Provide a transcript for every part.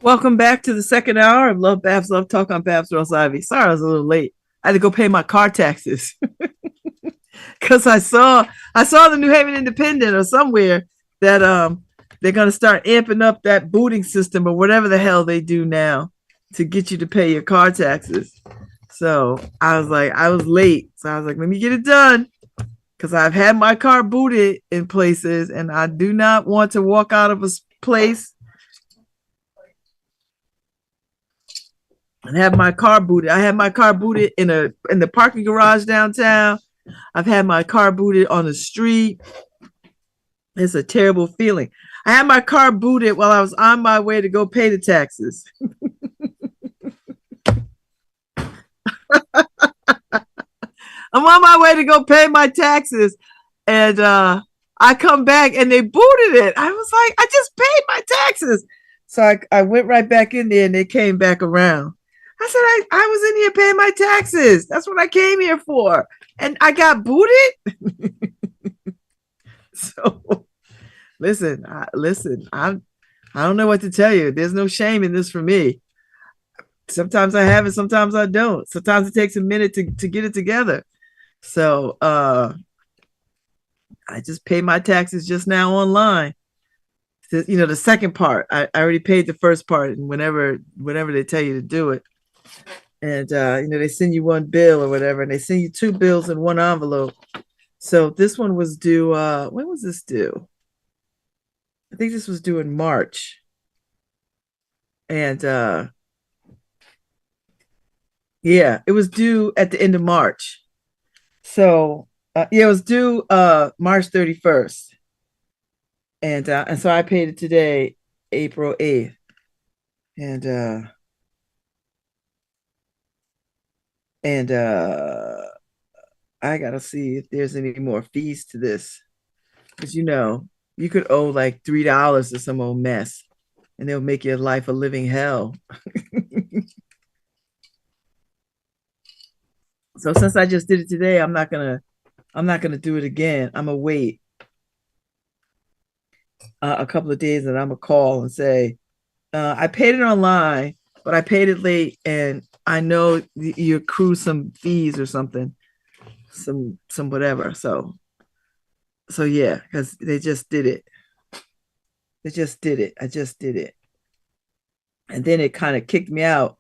Welcome back to the second hour of LoveBabz, Love Talk on Babz Rawls-Ivyvy. Sorry, I was a little late. I had to go pay my car taxes because I saw the New Haven Independent or somewhere that they're gonna start amping up that booting system or whatever the hell they do now to get you to pay your car taxes. So I was late. So I was like, let me get it done because I've had my car booted in places and I do not want to walk out of a place and have my car booted. I had my car booted in the parking garage downtown. I've had my car booted on the street. It's a terrible feeling. I had my car booted while I was on my way to go pay the taxes. I'm on my way to go pay my taxes, and I come back and they booted it. I was like, I just paid my taxes. So I went right back in there and they came back around. I said, I was in here paying my taxes. That's what I came here for. And I got booted. So I don't know what to tell you. There's no shame in this for me. Sometimes I have it, sometimes I don't. Sometimes it takes a minute to get it together. So I just pay my taxes just now online. The second part, I already paid the first part, and whenever they tell you to do it, and they send you one bill or whatever, and they send you two bills in one envelope. So this one was due. When was this due? I think this was due in March, and yeah, it was due at the end of March. So yeah, it was due March 31st, and so I paid it today, April 8th, and and I gotta see if there's any more fees to this, because you could owe like $3 to some old mess, and they'll make your life a living hell. So since I just did it today, I'm not gonna do it again. I'm gonna wait a couple of days, and I'm gonna call and say I paid it online, but I paid it late, and I know you accrue some fees or something, some whatever. So yeah, because they just did it. They just did it. I just did it, and then it kind of kicked me out.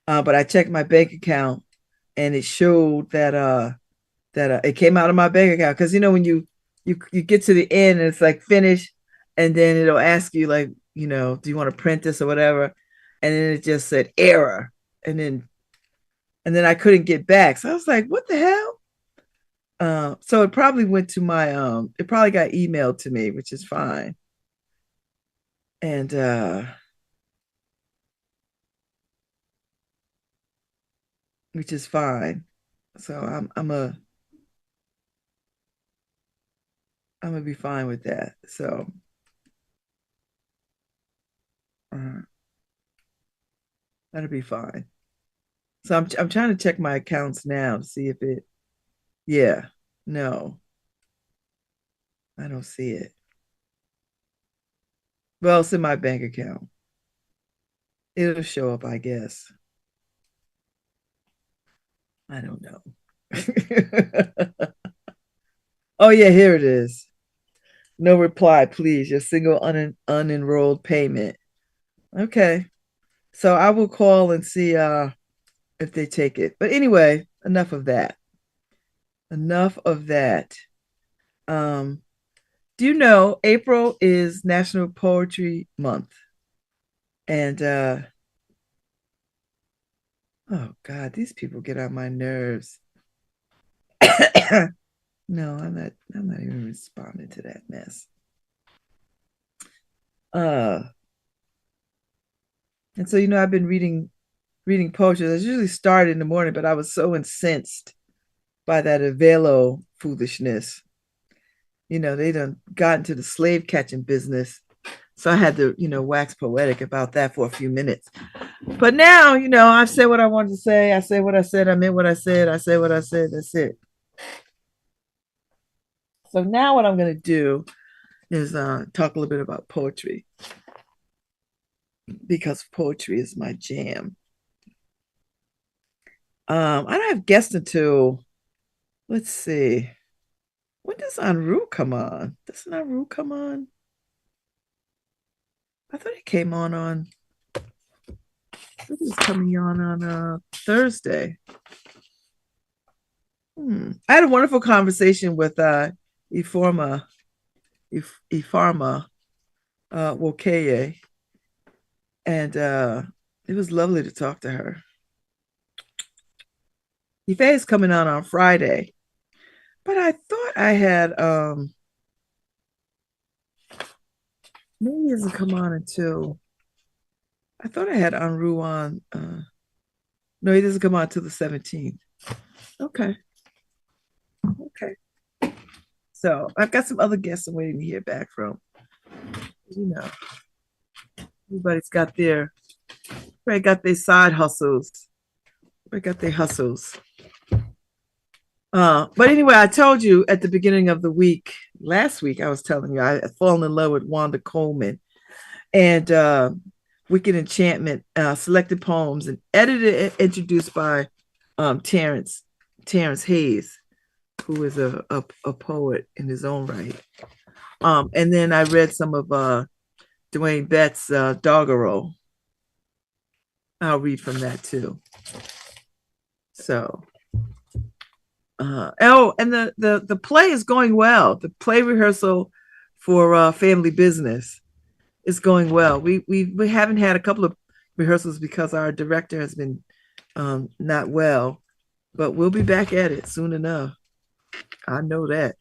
But I checked my bank account, and it showed that it came out of my bank account, because when you get to the end and it's like finish, and then it'll ask you like, do you want to print this or whatever, and then it just said error, and then I couldn't get back. So I was like, what the hell? So it probably went to my it probably got emailed to me, which is fine. And which is fine. So I'm gonna be fine with that. So uh, that'll be fine. So I'm trying to check my accounts now to see if it. Yeah, no, I don't see it. Well, it's in my bank account. It'll show up, I guess. I don't know. Oh yeah, here it is. No reply, please. Your single unenrolled payment. Okay. So I will call and see if they take it. But anyway, enough of that. Enough of that. Um, do you know April is National Poetry Month? And oh God, these people get on my nerves. No, I'm not even responding to that mess. Uh and so I've been reading poetry. I usually start in the morning, but I was so incensed by that Avelo foolishness. They done got into the slave catching business. So I had to, wax poetic about that for a few minutes. But now, I've said what I wanted to say. I said what I said. I meant what I said. I said what I said. That's it. So now what I'm going to do is talk a little bit about poetry. because poetry is my jam. I don't have guests until, let's see, when does Anru come on? Doesn't Anru come on? I thought he came on. I think he's coming on Thursday. I had a wonderful conversation with Ifarma Wokeye, and it was lovely to talk to her. Ife is coming on Friday, but I thought I had maybe he doesn't come on until, I thought I had Anru on. No, he doesn't come on until the 17th. Okay. So I've got some other guests I'm waiting to hear back from. You know, everybody's got their side hustles. They got their hustles. But anyway, I told you at the beginning of the week, last week, I was telling you I had fallen in love with Wanda Coleman and Wicked Enchantment, selected poems and edited and introduced by Terrence Hayes, who is a poet in his own right. And then I read some of Dwayne Bett's Doggerel. I'll read from that too. So, and the play is going well. The play rehearsal for Family Business is going well. We haven't had a couple of rehearsals because our director has been not well, but we'll be back at it soon enough. I know that.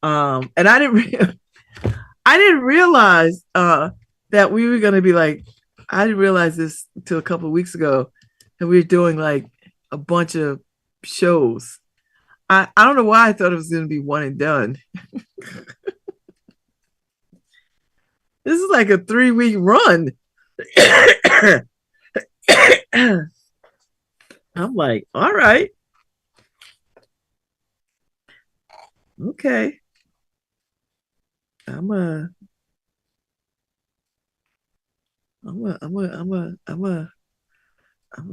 And I didn't realize that we were going to be like, I didn't realize this until a couple of weeks ago that we were doing like a bunch of shows. I don't know why I thought it was going to be one and done. This is like a 3-week run. I'm like, all right. Okay. I'm gonna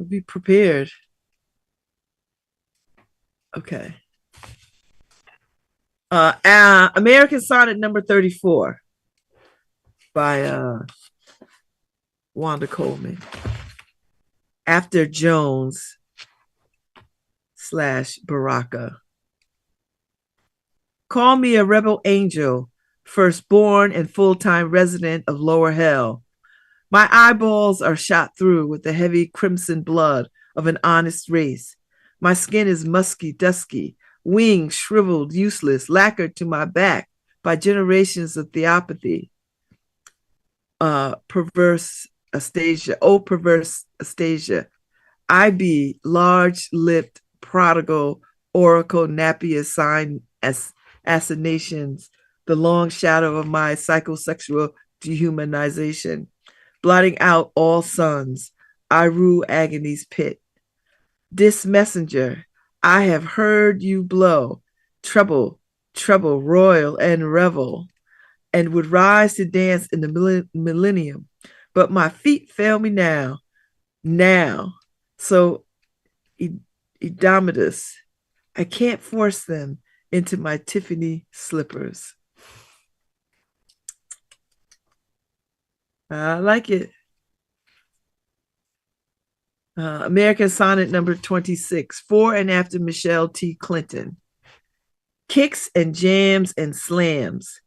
be prepared. Okay. American Sonnet number 34 by Wanda Coleman. After Jones / Baraka. Call me a rebel angel, firstborn and full-time resident of lower hell. My eyeballs are shot through with the heavy crimson blood of an honest race. My skin is musky, dusky, wings shriveled, useless, lacquered to my back by generations of theopathy. Perverse Astasia, perverse Astasia. I be large-lipped, prodigal, oracle, nappy sign as assignations, the long shadow of my psychosexual dehumanization, blotting out all suns. I rule agony's pit. This messenger, I have heard you blow, trouble, royal and revel, and would rise to dance in the millennium, but my feet fail me now. So, Edomitus, I can't force them into my Tiffany slippers. I like it. American Sonnet number 26, for and after Michelle T. Clinton. Kicks and jams and slams.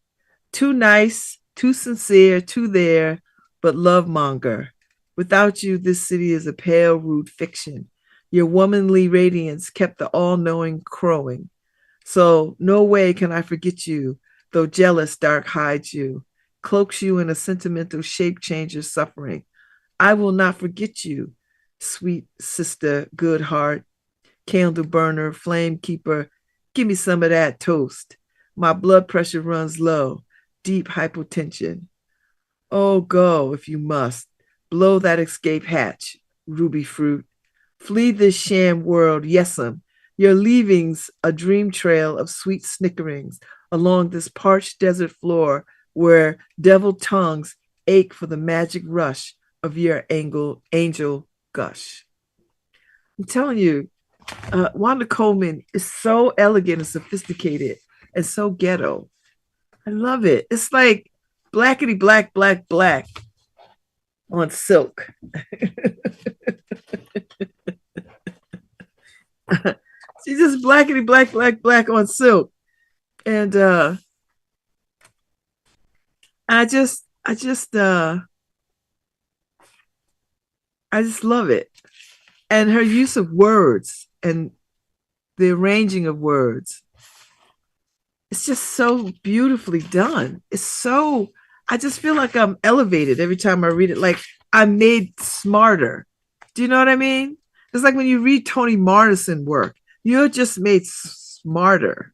Too nice, too sincere, too there, but love monger. Without you, this city is a pale, rude fiction. Your womanly radiance kept the all-knowing crowing. So no way can I forget you, though jealous dark hides you, cloaks you in a sentimental shape changer suffering. I will not forget you, sweet sister, good heart, candle burner, flame keeper. Give me some of that toast. My blood pressure runs low, deep hypotension. Oh, go if you must. Blow that escape hatch, ruby fruit. Flee this sham world, yes'm. Your leavings a dream trail of sweet snickerings along this parched desert floor where devil tongues ache for the magic rush of your angel gush. I'm telling you, Wanda Coleman is so elegant and sophisticated and so ghetto. I love it. It's like blackety black, black, black on silk. She's just blackety black, black, black on silk. And I just love it. And her use of words and the arranging of words, it's just so beautifully done. I just feel like I'm elevated every time I read it. Like I'm made smarter. Do you know what I mean? It's like when you read Toni Morrison work, you're just made smarter.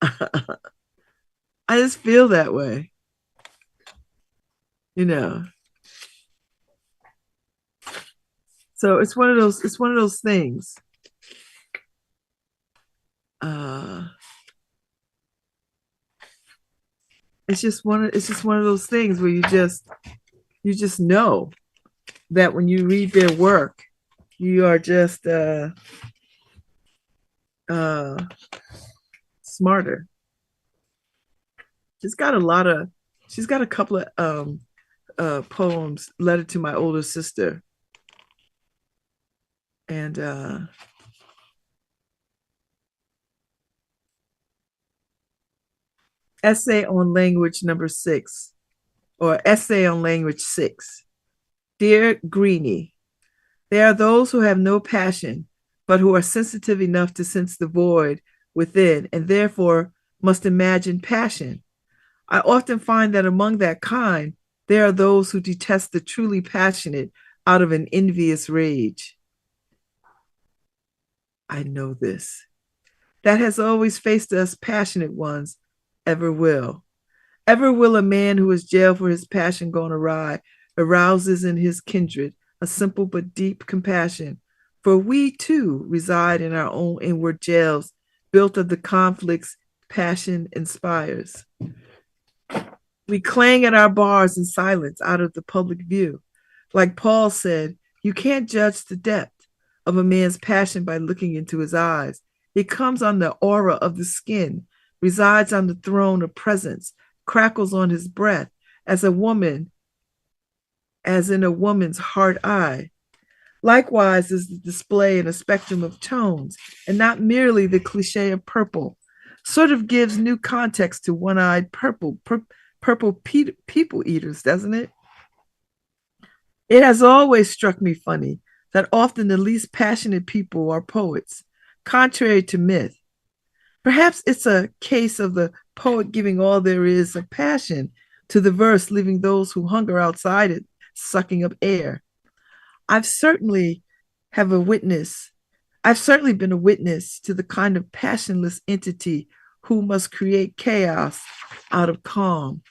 I just feel that way, you know. So it's one of those things. It's just one of those things where you just know that when you read their work, you are just smarter. She's got a couple of poems, Letter to My Older Sister, and Essay on Language number 6, or Essay on Language 6. Dear Greenie, there are those who have no passion, but who are sensitive enough to sense the void within and therefore must imagine passion. I often find that among that kind, there are those who detest the truly passionate out of an envious rage. I know this. That has always faced us passionate ones, ever will. Ever will a man who is jailed for his passion gone awry arouses in his kindred a simple but deep compassion. For we too reside in our own inward jails, built of the conflicts passion inspires. We clang at our bars in silence out of the public view. Like Paul said, you can't judge the depth of a man's passion by looking into his eyes. It comes on the aura of the skin, resides on the throne of presence, crackles on his breath, as in a woman's hard eye. Likewise is the display in a spectrum of tones, and not merely the cliche of purple. Sort of gives new context to one-eyed purple people eaters, doesn't it? It has always struck me funny that often the least passionate people are poets, contrary to myth. Perhaps it's a case of the poet giving all there is of passion to the verse, leaving those who hunger outside it sucking up air. I've certainly have a witness. I've certainly been a witness to the kind of passionless entity who must create chaos out of calm,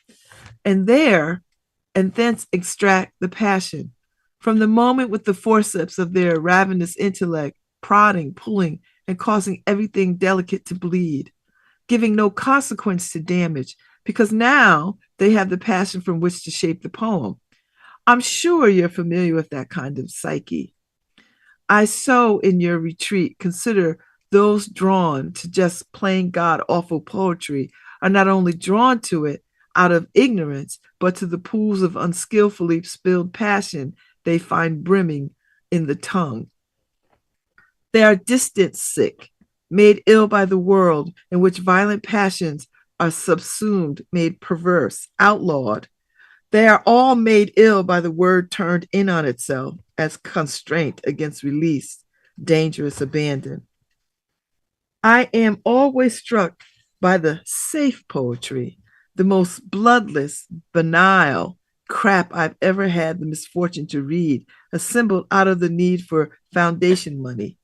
and thence extract the passion. From the moment with the forceps of their ravenous intellect, prodding, pulling, and causing everything delicate to bleed, giving no consequence to damage, because now they have the passion from which to shape the poem. I'm sure you're familiar with that kind of psyche. I so, in your retreat, consider those drawn to just plain God awful poetry are not only drawn to it out of ignorance, but to the pools of unskillfully spilled passion they find brimming in the tongue. They are distance sick, made ill by the world in which violent passions are subsumed, made perverse, outlawed. They are all made ill by the word turned in on itself as constraint against release, dangerous abandon. I am always struck by the safe poetry, the most bloodless, banal crap I've ever had the misfortune to read, assembled out of the need for foundation money,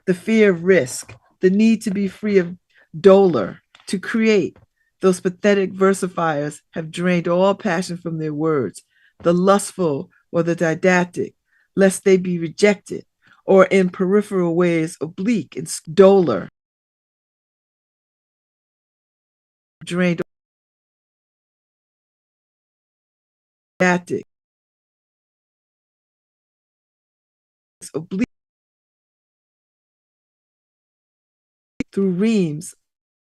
the fear of risk, the need to be free of dolor, to create. Those pathetic versifiers have drained all passion from their words, the lustful or the didactic, lest they be rejected, or in peripheral ways oblique and dolor, drained Attic, oblique through reams,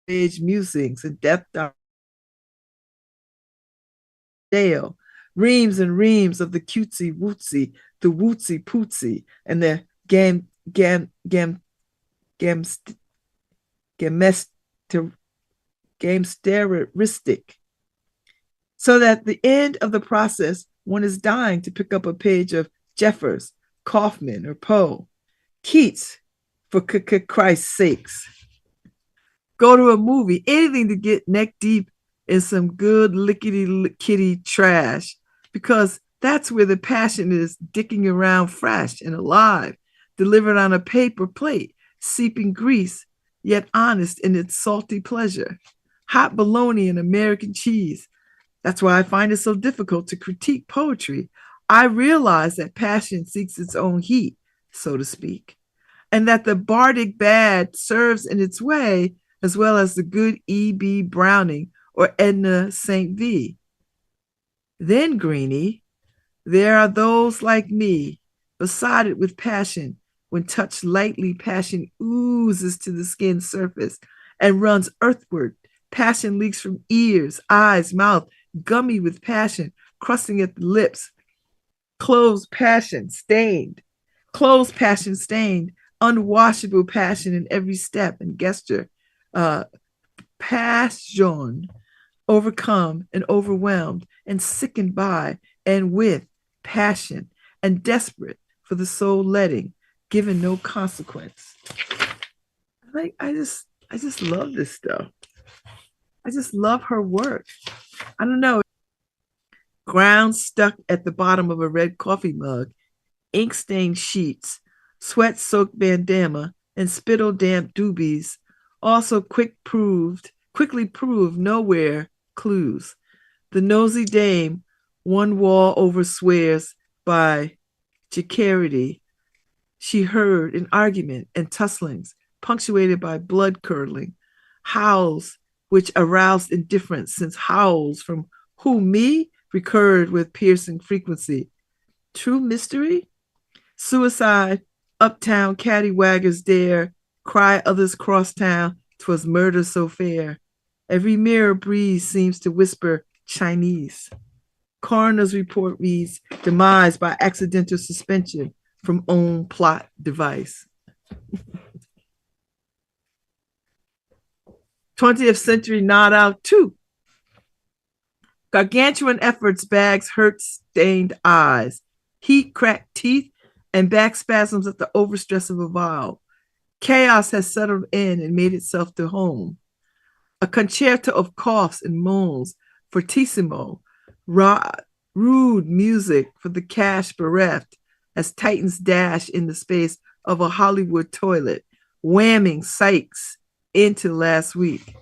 age musings and death Dale, reams and reams of the cutesy wootsy, the wootsy pootsy, and the gamst, gamesteristic. So that at the end of the process, one is dying to pick up a page of Jeffers, Kaufman, or Poe. Keats, for Christ's sakes. Go to a movie, anything to get neck deep in some good lickety kitty trash, because that's where the passion is dicking around fresh and alive, delivered on a paper plate, seeping grease, yet honest in its salty pleasure. Hot bologna and American cheese. That's why I find it so difficult to critique poetry. I realize that passion seeks its own heat, so to speak, and that the bardic bad serves in its way, as well as the good E.B. Browning or Edna St. V. Then, Greenie, there are those like me, besotted with passion. When touched lightly, passion oozes to the skin's surface and runs earthward. Passion leaks from ears, eyes, mouth, gummy with passion, crusting at the lips. Closed passion stained, unwashable passion in every step and gesture. Passion, overcome and overwhelmed and sickened by and with passion and desperate for the soul letting, given no consequence. Like I just love this stuff. I just love her work. I don't know. Ground stuck at the bottom of a red coffee mug, ink-stained sheets, sweat-soaked bandana, and spittle-damp doobies also quickly proved nowhere clues. The nosy dame, one wall over swears by Jacarity, she heard an argument and tusslings, punctuated by blood-curdling, howls which aroused indifference, since howls from who, me, recurred with piercing frequency. True mystery? Suicide, uptown cattywaggers dare, cry others cross town, 'twas murder so fair. Every mirror breeze seems to whisper Chinese. Coroner's report reads, demise by accidental suspension from own plot device. 20th century nod out too. Gargantuan efforts bags hurt-stained eyes, heat-cracked teeth, and back spasms at the overstress of a vow. Chaos has settled in and made itself to home. A concerto of coughs and moans, fortissimo, rude music for the cash bereft, as Titans dash in the space of a Hollywood toilet, whamming Sykes into last week.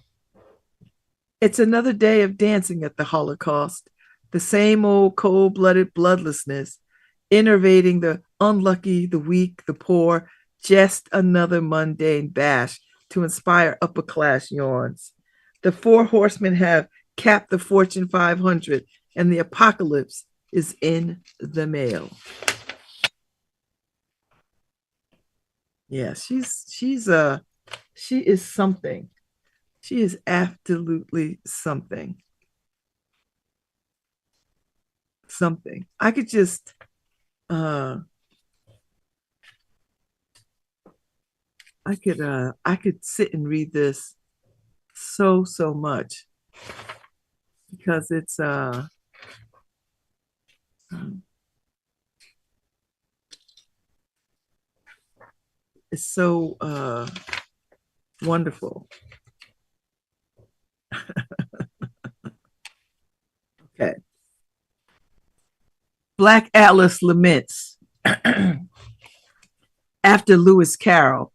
It's another day of dancing at the Holocaust, the same old cold-blooded bloodlessness, enervating the unlucky, the weak, the poor, just another mundane bash to inspire upper-class yawns. The four horsemen have capped the Fortune 500, and the apocalypse is in the mail. Yeah, she is something. She is absolutely something. Something. I could just I could sit and read this so much, because it's so wonderful. Okay. Black Atlas laments after Lewis Carroll.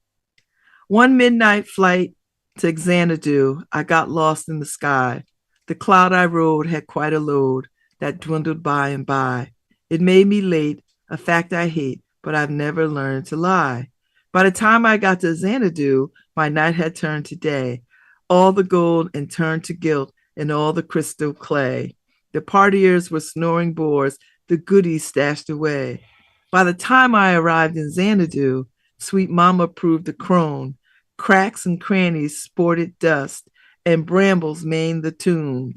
One midnight flight to Xanadu, I got lost in the sky. The cloud I rode had quite a load that dwindled by and by. It made me late, a fact I hate, but I've never learned to lie. By the time I got to Xanadu, my night had turned to day. All the gold and turned to gilt and all the crystal clay. The partiers were snoring boars, the goodies stashed away. By the time I arrived in Xanadu, sweet mama proved a crone. Cracks and crannies sported dust, and brambles mained the tomb.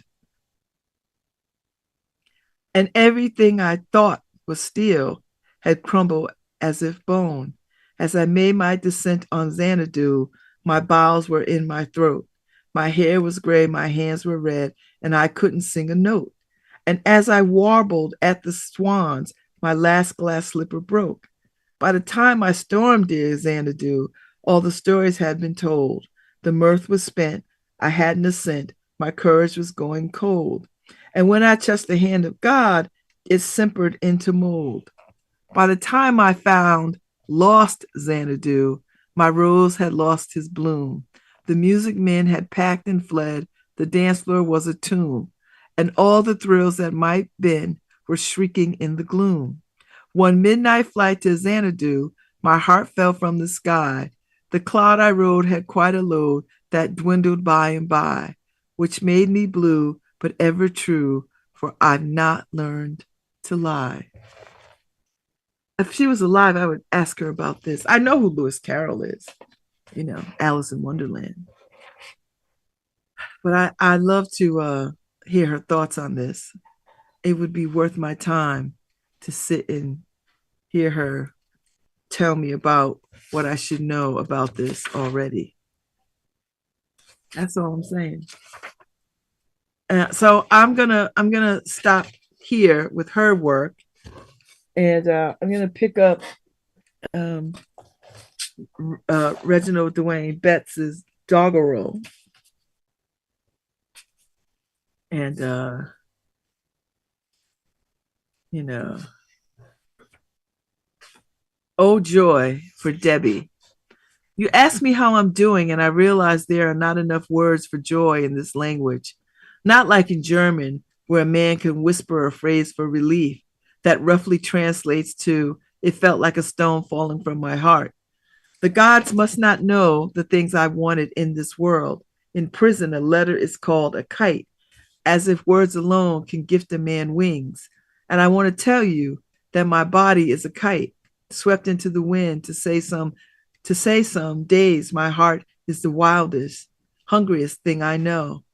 And everything I thought was steel had crumbled as if bone. As I made my descent on Xanadu, my bowels were in my throat. My hair was gray, my hands were red, and I couldn't sing a note. And as I warbled at the swans, my last glass slipper broke. By the time I stormed dear Xanadu, all the stories had been told. The mirth was spent, I hadn't a cent, my courage was going cold. And when I touched the hand of God, it simpered into mold. By the time I found lost Xanadu, my rose had lost his bloom. The music men had packed and fled. The dance floor was a tomb, and all the thrills that might been were shrieking in the gloom. One midnight flight to Xanadu, my heart fell from the sky. The cloud I rode had quite a load that dwindled by and by, which made me blue, but ever true, for I've not learned to lie. If she was alive, I would ask her about this. I know who Lewis Carroll is, Alice in Wonderland. But I'd love to hear her thoughts on this. It would be worth my time to sit and hear her tell me about what I should know about this already. That's all I'm saying. So I'm gonna stop here with her work, and I'm gonna pick up Reginald Dwayne Betts's Doggerel, and oh joy for Debbie. You ask me how I'm doing, and I realize there are not enough words for joy in this language. Not like in German, where a man can whisper a phrase for relief that roughly translates to, it felt like a stone falling from my heart. The gods must not know the things I wanted in this world. In prison, a letter is called a kite, as if words alone can gift a man wings. And I want to tell you that my body is a kite, swept into the wind to say some days my heart is the wildest, hungriest thing I know.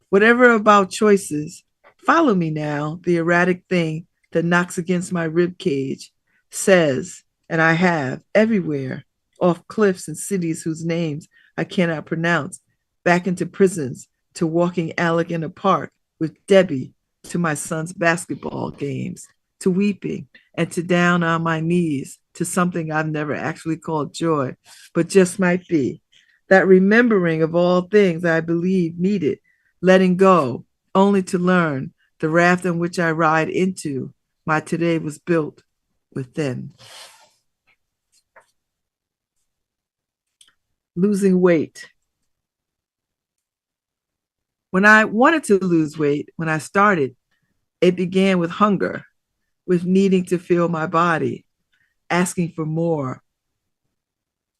Whatever about choices, follow me now, the erratic thing that knocks against my rib cage, says, and I have, everywhere, off cliffs and cities whose names I cannot pronounce, back into prisons, to walking Alec in a park with Debbie, to my son's basketball games, to weeping, and to down on my knees, to something I've never actually called joy, but just might be. That remembering of all things I believe needed, letting go, only to learn the raft on which I ride into, my today was built within. Losing weight. When I wanted to lose weight, when I started, it began with hunger, with needing to feel my body, asking for more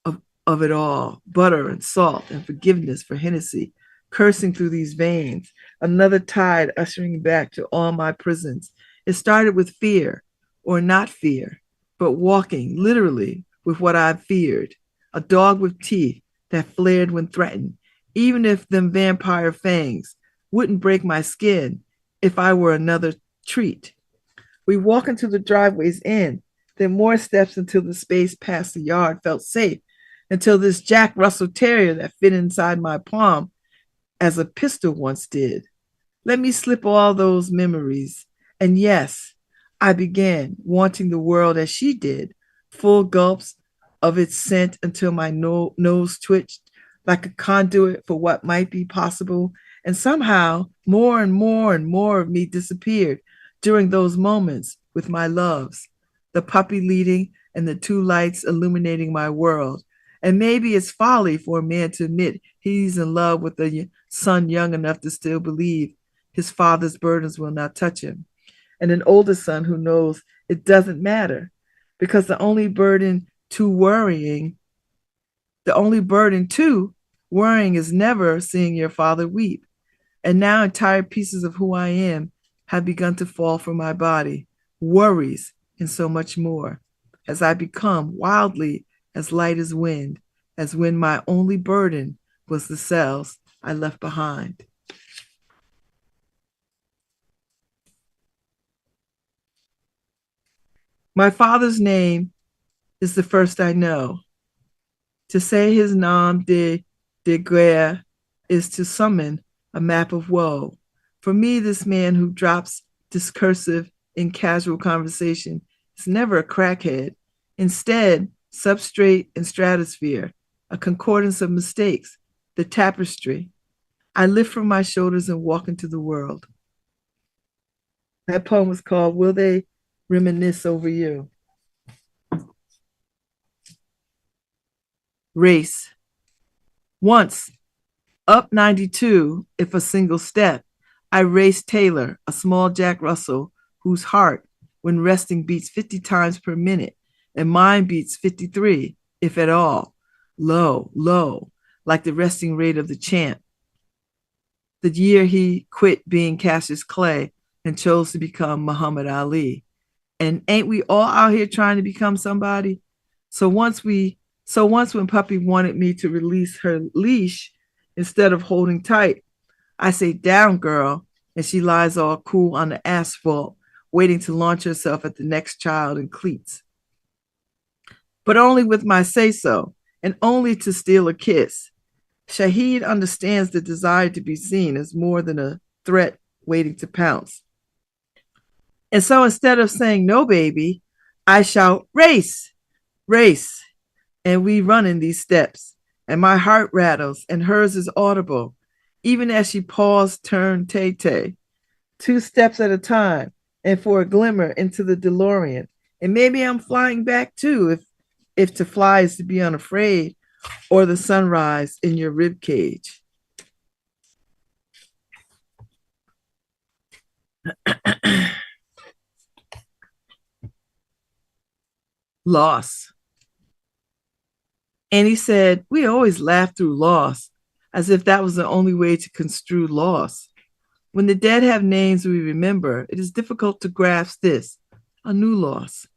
of it all, butter and salt and forgiveness for Hennessy, cursing through these veins, another tide ushering back to all my prisons. It started with fear, or not fear, but walking literally with what I feared, a dog with teeth that flared when threatened, even if them vampire fangs wouldn't break my skin if I were another treat. We walk into the driveway's end, then more steps until the space past the yard felt safe, until this Jack Russell Terrier that fit inside my palm as a pistol once did. Let me slip all those memories. And yes, I began wanting the world as she did, full gulps of its scent until my nose twitched like a conduit for what might be possible. And somehow more and more and more of me disappeared during those moments with my loves, the puppy leading and the two lights illuminating my world. And maybe it's folly for a man to admit he's in love with a son young enough to still believe his father's burdens will not touch him, and an older son who knows it doesn't matter, because the only burden to worrying is never seeing your father weep. And now entire pieces of who I am have begun to fall from my body, worries, and so much more, as I become wildly as light as wind, as when my only burden was the cells I left behind. My father's name is the first I know. To say his nom de guerre is to summon a map of woe. For me, this man who drops discursive in casual conversation is never a crackhead. Instead, substrate and stratosphere, a concordance of mistakes, the tapestry. I lift from my shoulders and walk into the world. That poem was called Will They Reminisce Over You? Race. Once, up 92, if a single step, I raced Taylor, a small Jack Russell, whose heart, when resting, beats 50 times per minute, and mine beats 53, if at all. Low, low, like the resting rate of the champ. The year he quit being Cassius Clay and chose to become Muhammad Ali. And ain't we all out here trying to become somebody? So once when Puppy wanted me to release her leash instead of holding tight, I say, down, girl. And she lies all cool on the asphalt, waiting to launch herself at the next child in cleats. But only with my say so, and only to steal a kiss. Shahid understands the desire to be seen as more than a threat waiting to pounce. And so instead of saying no, baby, I shout, race, race. And we run in these steps. And my heart rattles, and hers is audible, even as she paused, turned Tay-Tay, 2 steps at a time, and for a glimmer into the DeLorean. And maybe I'm flying back too, if to fly is to be unafraid, or the sunrise in your rib cage. Loss. And he said, we always laugh through loss, as if that was the only way to construe loss. When the dead have names we remember, it is difficult to grasp this, a new loss.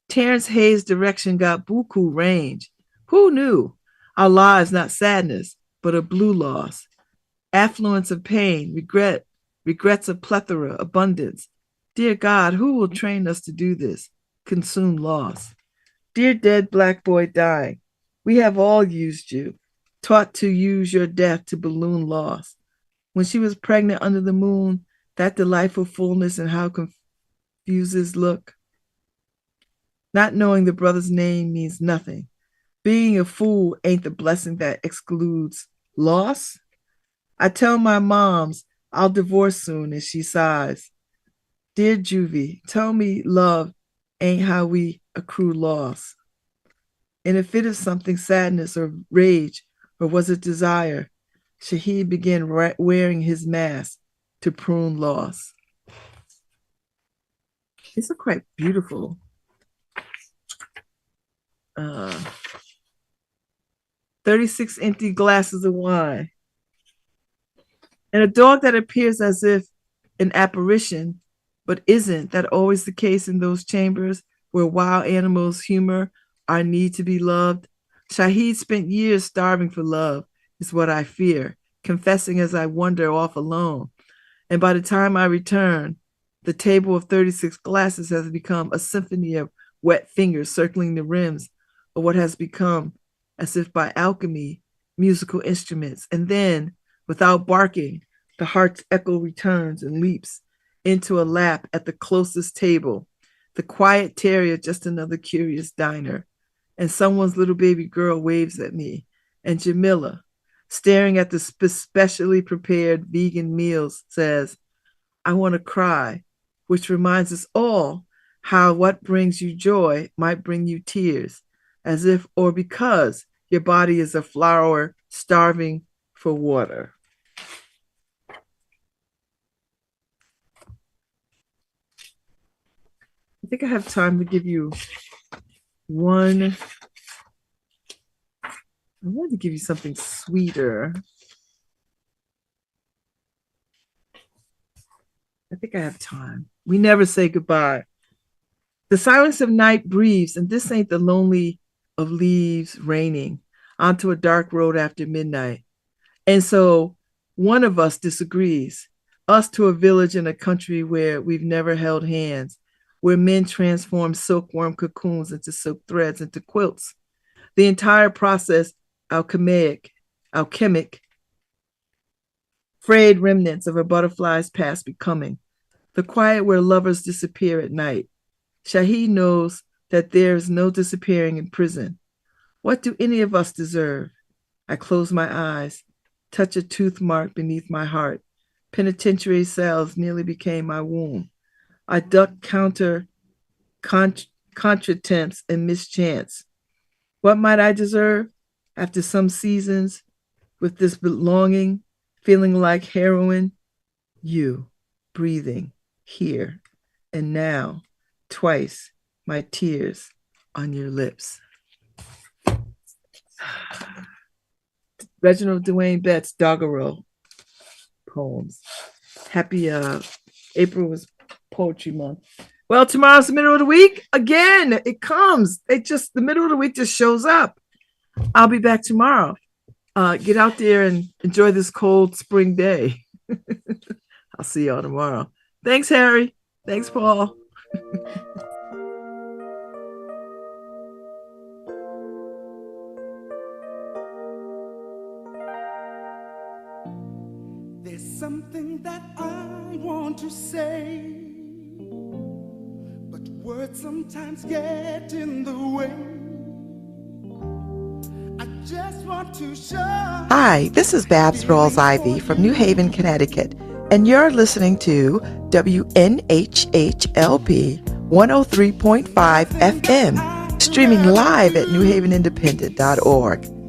Terrence Hayes' direction got buku range. Who knew? Our lives, not sadness, but a blue loss. Affluence of pain, regret, regrets of plethora, abundance. Dear God, who will train us to do this? Consume loss. Dear dead black boy dying, we have all used you, taught to use your death to balloon loss. When she was pregnant under the moon, that delightful fullness and how confuses look. Not knowing the brother's name means nothing. Being a fool ain't the blessing that excludes loss. I tell my moms I'll divorce soon and she sighs. Dear Juvie, tell me love ain't how we accrue loss. In a fit of something, sadness or rage, or was it desire, Shahid began wearing his mask to prune loss. These are quite beautiful. 36 empty glasses of wine. And a dog that appears as if an apparition, but isn't that always the case in those chambers where wild animals humor our need to be loved? Shahid spent years starving for love, is what I fear, confessing as I wander off alone. And by the time I return, the table of 36 glasses has become a symphony of wet fingers circling the rims of what has become, as if by alchemy, musical instruments. And then, without barking, the heart's echo returns and leaps into a lap at the closest table. The quiet terrier, just another curious diner. And someone's little baby girl waves at me. And Jamila, staring at the specially prepared vegan meals, says, I want to cry, which reminds us all how what brings you joy might bring you tears, as if or because your body is a flower starving for water. I think I have time to give you one. I wanted to give you something sweeter. I think I have time. We never say goodbye. The silence of night breathes, and this ain't the lonely of leaves raining onto a dark road after midnight. And so one of us disagrees, us to a village in a country where we've never held hands, where men transform silkworm cocoons into silk threads into quilts. The entire process alchemic, frayed remnants of a butterfly's past becoming, the quiet where lovers disappear at night. Shahid knows that there is no disappearing in prison. What do any of us deserve? I close my eyes, touch a tooth mark beneath my heart. Penitentiary cells nearly became my womb. I duck contretemps and mischance. What might I deserve? After some seasons with this belonging, feeling like heroin, you, breathing, here, and now, twice, my tears on your lips. Reginald Dwayne Betts, Doggerel poems. Happy April was Poetry Month. Well, tomorrow's the middle of the week. Again, it comes. The middle of the week just shows up. I'll be back tomorrow. Get out there and enjoy this cold spring day. I'll see y'all tomorrow. Thanks, Harry. Thanks, Paul. There's something that I want to say, but words sometimes get in the way. I just want to show. Hi, this is Babz Rawls-Ivyvy from New Haven, Connecticut, and you're listening to WNHHLP 103.5 FM, streaming live at newhavenindependent.org.